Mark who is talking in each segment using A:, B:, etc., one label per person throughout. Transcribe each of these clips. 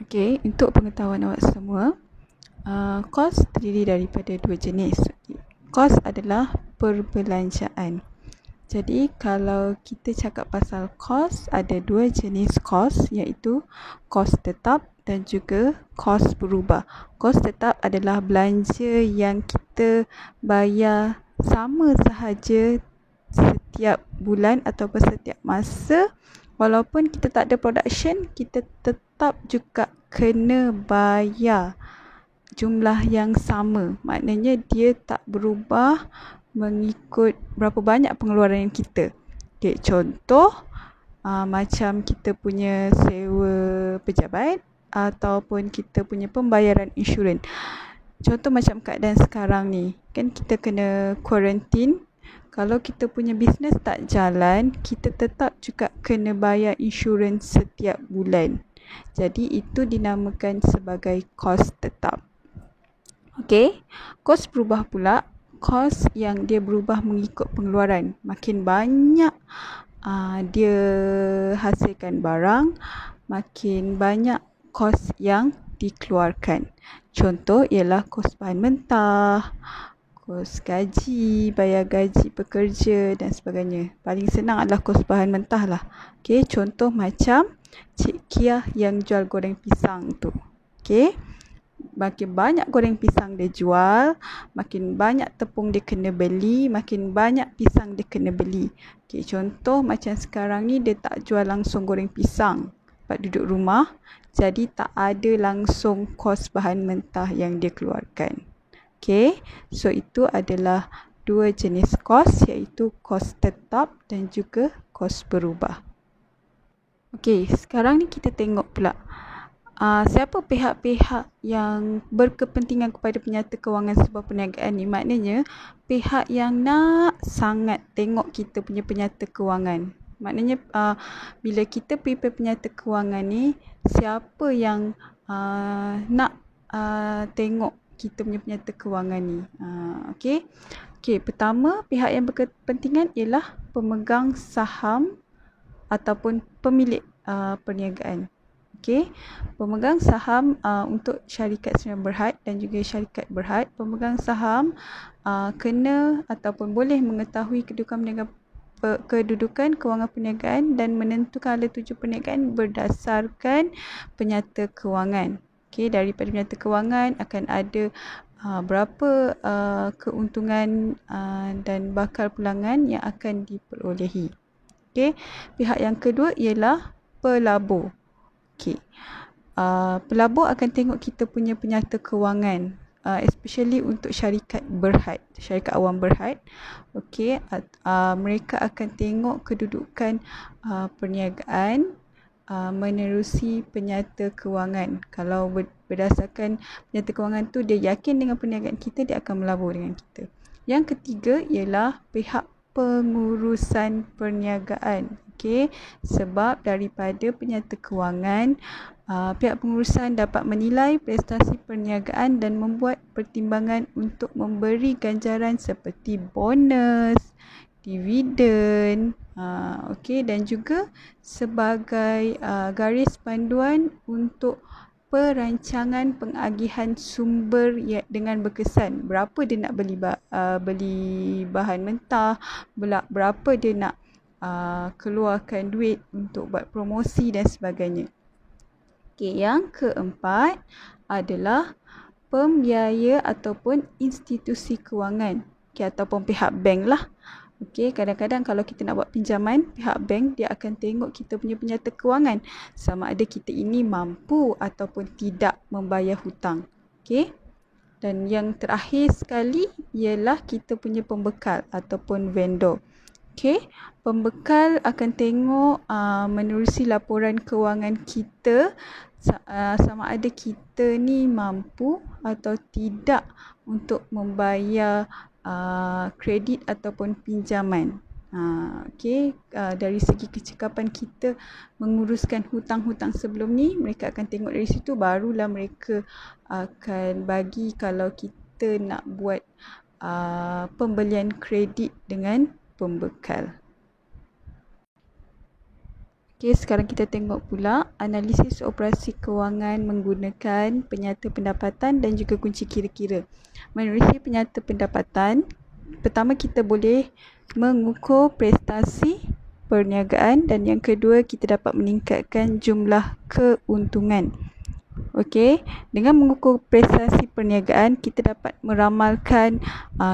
A: Okey, untuk pengetahuan awak semua, kos terdiri daripada dua jenis. Kos adalah perbelanjaan. Jadi, kalau kita cakap pasal kos, ada dua jenis kos, iaitu kos tetap dan juga kos berubah. Kos tetap adalah belanja yang kita bayar sama sahaja setiap bulan ataupun setiap masa. Walaupun kita tak ada production, kita tetap juga kena bayar jumlah yang sama. Maknanya dia tak berubah mengikut berapa banyak pengeluaran yang kita. Okay, contoh, macam kita punya sewa pejabat ataupun kita punya pembayaran insurans. Contoh macam keadaan sekarang ni, kan kita kena quarantine. Kalau kita punya bisnes tak jalan, kita tetap juga kena bayar insurans setiap bulan. Jadi itu dinamakan sebagai kos tetap. Okey, kos berubah pula, kos yang dia berubah mengikut pengeluaran. Makin banyak dia hasilkan barang, makin banyak kos yang dikeluarkan. Contoh ialah kos bahan mentah, kos gaji, bayar gaji pekerja dan sebagainya. Paling senang adalah kos bahan mentah lah. Okey, contoh macam Cik Kia yang jual goreng pisang tu. Okey, makin banyak goreng pisang dia jual, makin banyak tepung dia kena beli, makin banyak pisang dia kena beli. Okey, contoh macam sekarang ni dia tak jual langsung goreng pisang sebab duduk rumah, jadi tak ada langsung kos bahan mentah yang dia keluarkan. Okey, so itu adalah dua jenis kos, iaitu kos tetap dan juga kos berubah. Okey, sekarang ni kita tengok pula siapa pihak-pihak yang berkepentingan kepada penyata kewangan sebuah perniagaan ni. Maknanya pihak yang nak sangat tengok kita punya penyata kewangan. Maknanya bila kita prepare penyata kewangan ni, siapa yang nak tengok kita punya penyata kewangan ni. Okey. Okey, pertama pihak yang berkepentingan ialah pemegang saham ataupun pemilik perniagaan. Okey, pemegang saham untuk syarikat Sdn Berhad dan juga syarikat Berhad, pemegang saham kena ataupun boleh mengetahui kedudukan kewangan perniagaan dan menentukan hala tuju perniagaan berdasarkan penyata kewangan. Okey, daripada penyata kewangan akan ada berapa keuntungan dan bakal pulangan yang akan diperolehi. Okey, pihak yang kedua ialah pelabur. Okey, pelabur akan tengok kita punya penyata kewangan, especially untuk syarikat Berhad, syarikat awam Berhad. Okey, mereka akan tengok kedudukan perniagaan menerusi penyata kewangan. Kalau berdasarkan penyata kewangan tu dia yakin dengan perniagaan kita, dia akan melabur dengan kita. Yang ketiga ialah pihak pengurusan perniagaan. Okey, sebab daripada penyata kewangan, pihak pengurusan dapat menilai prestasi perniagaan dan membuat pertimbangan untuk memberi ganjaran seperti bonus, dividen, okey, dan juga sebagai garis panduan untuk perancangan pengagihan sumber dengan berkesan. Berapa dia nak beli bahan mentah, berapa dia nak keluarkan duit untuk buat promosi dan sebagainya. Okey, yang keempat adalah pembiaya ataupun institusi kewangan. Okey, ataupun pihak bank lah. Okey, kadang-kadang kalau kita nak buat pinjaman, pihak bank dia akan tengok kita punya penyata kewangan sama ada kita ini mampu ataupun tidak membayar hutang. Okey. Dan yang terakhir sekali ialah kita punya pembekal ataupun vendor. Okey, pembekal akan tengok menerusi laporan kewangan kita sama ada kita ni mampu atau tidak untuk membayar kredit ataupun pinjaman. Okey, dari segi kecekapan kita menguruskan hutang-hutang sebelum ni, mereka akan tengok dari situ, barulah mereka akan bagi kalau kita nak buat pembelian kredit dengan pembekal. Okey, sekarang kita tengok pula analisis operasi kewangan menggunakan penyata pendapatan dan juga kunci kira-kira. Menerusi penyata pendapatan, pertama kita boleh mengukur prestasi perniagaan dan yang kedua kita dapat meningkatkan jumlah keuntungan. Okey, dengan mengukur prestasi perniagaan, kita dapat meramalkan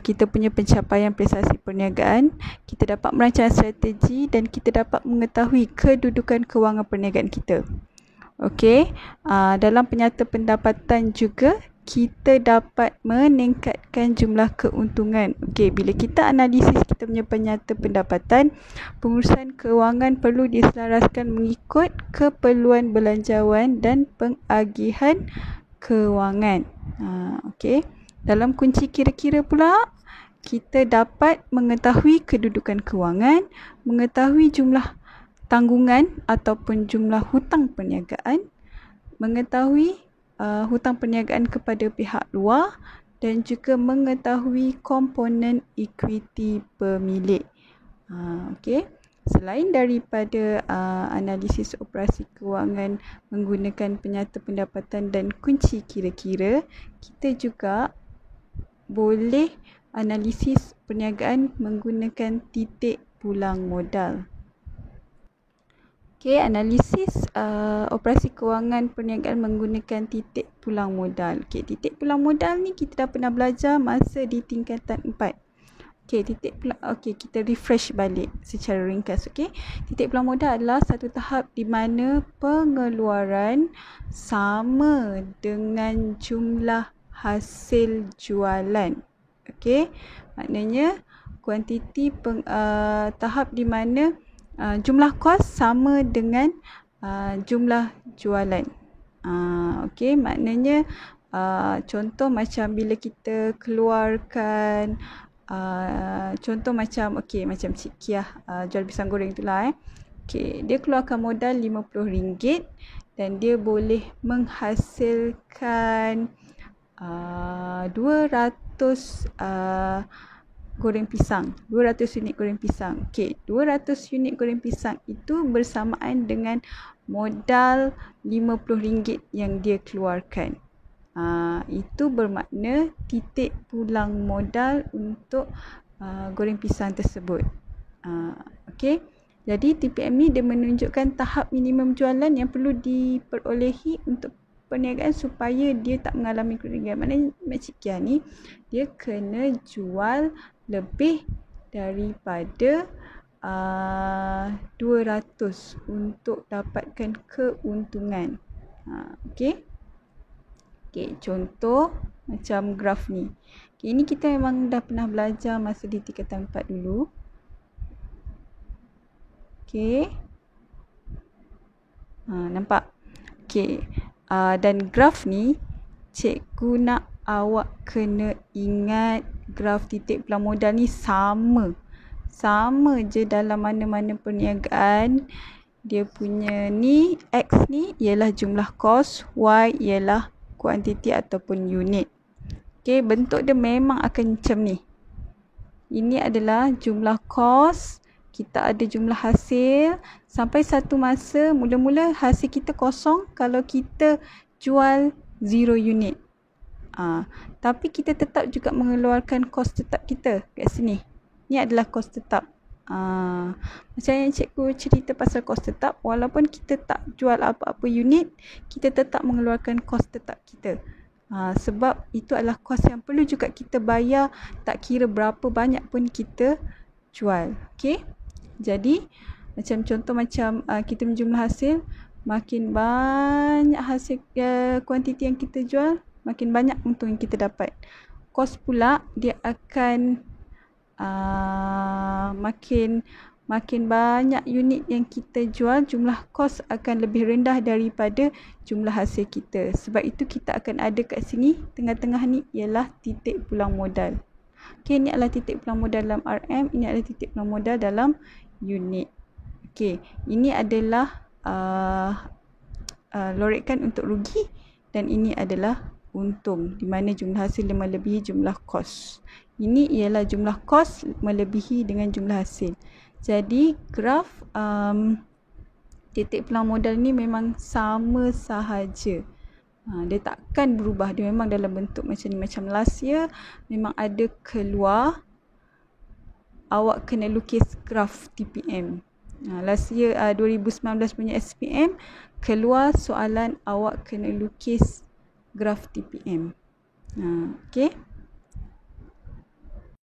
A: kita punya pencapaian prestasi perniagaan, kita dapat merancang strategi dan kita dapat mengetahui kedudukan kewangan perniagaan kita. Okey, dalam penyata pendapatan juga kita dapat meningkatkan jumlah keuntungan. Okey, bila kita analisis kita punya penyata pendapatan, pengurusan kewangan perlu diselaraskan mengikut keperluan belanjawan dan pengagihan kewangan. Okey, dalam kunci kira-kira pula, kita dapat mengetahui kedudukan kewangan, mengetahui jumlah tanggungan ataupun jumlah hutang perniagaan, mengetahui hutang perniagaan kepada pihak luar dan juga mengetahui komponen equity pemilik. Okey. Selain daripada analisis operasi kewangan menggunakan penyata pendapatan dan kunci kira-kira, kita juga boleh analisis perniagaan menggunakan titik pulang modal. Okey, analisis operasi kewangan perniagaan menggunakan titik pulang modal. Okey, titik pulang modal ni kita dah pernah belajar masa di tingkatan 4. Okey, kita refresh balik secara ringkas. Okey, titik pulang modal adalah satu tahap di mana pengeluaran sama dengan jumlah hasil jualan. Okey, maknanya kuantiti tahap di mana jumlah kos sama dengan jumlah jualan. Okey, maknanya contoh macam bila kita keluarkan contoh macam macam Cik Kiah jual pisang goreng itulah Okey, dia keluarkan modal RM50 dan dia boleh menghasilkan 200 goreng pisang, 200 unit goreng pisang. Okey, 200 unit goreng pisang itu bersamaan dengan modal RM50 yang dia keluarkan. Itu bermakna titik pulang modal untuk goreng pisang tersebut. Okey, jadi TPM ni dia menunjukkan tahap minimum jualan yang perlu diperolehi untuk perniagaan supaya dia tak mengalami kerugian. Maknanya Cik Kia ni dia kena jual lebih daripada 200 untuk dapatkan keuntungan. Okey. Okey, contoh macam graf ni. Okey, ini kita memang dah pernah belajar masa di tingkatan 4 dulu. Okey. Nampak? Okey. Dan graf ni cikgu nak awak kena ingat graf titik pulang modal ni sama je dalam mana-mana perniagaan. Dia punya ni X ni ialah jumlah kos, Y ialah kuantiti ataupun unit. Okey, bentuk dia memang akan macam ni. Ini adalah jumlah kos, kita ada jumlah hasil. Sampai satu masa mula-mula hasil kita kosong kalau kita jual 0 unit. Tapi kita tetap juga mengeluarkan kos tetap kita kat sini. Ini adalah kos tetap. Macam yang cikgu cerita pasal kos tetap, walaupun kita tak jual apa-apa unit, kita tetap mengeluarkan kos tetap kita. Sebab itu adalah kos yang perlu juga kita bayar, tak kira berapa banyak pun kita jual. Okey. Jadi macam contoh macam kita menjumlah hasil, makin banyak hasil kuantiti yang kita jual, makin banyak untung yang kita dapat. Kos pula dia akan makin banyak unit yang kita jual, jumlah kos akan lebih rendah daripada jumlah hasil kita. Sebab itu kita akan ada kat sini, tengah-tengah ni ialah titik pulang modal. Okey, ini adalah titik pulang modal dalam RM, ini adalah titik pulang modal dalam unit. Okey, ini adalah lorekan untuk rugi dan ini adalah untung di mana jumlah hasil melebihi jumlah kos. Ini ialah jumlah kos melebihi dengan jumlah hasil. Jadi graf titik peluang modal ni memang sama sahaja. Dia takkan berubah. Dia memang dalam bentuk macam ni. Macam last year memang ada keluar, awak kena lukis graf TPM. Last year 2019 punya SPM keluar soalan awak kena lukis graf TPM. Okay.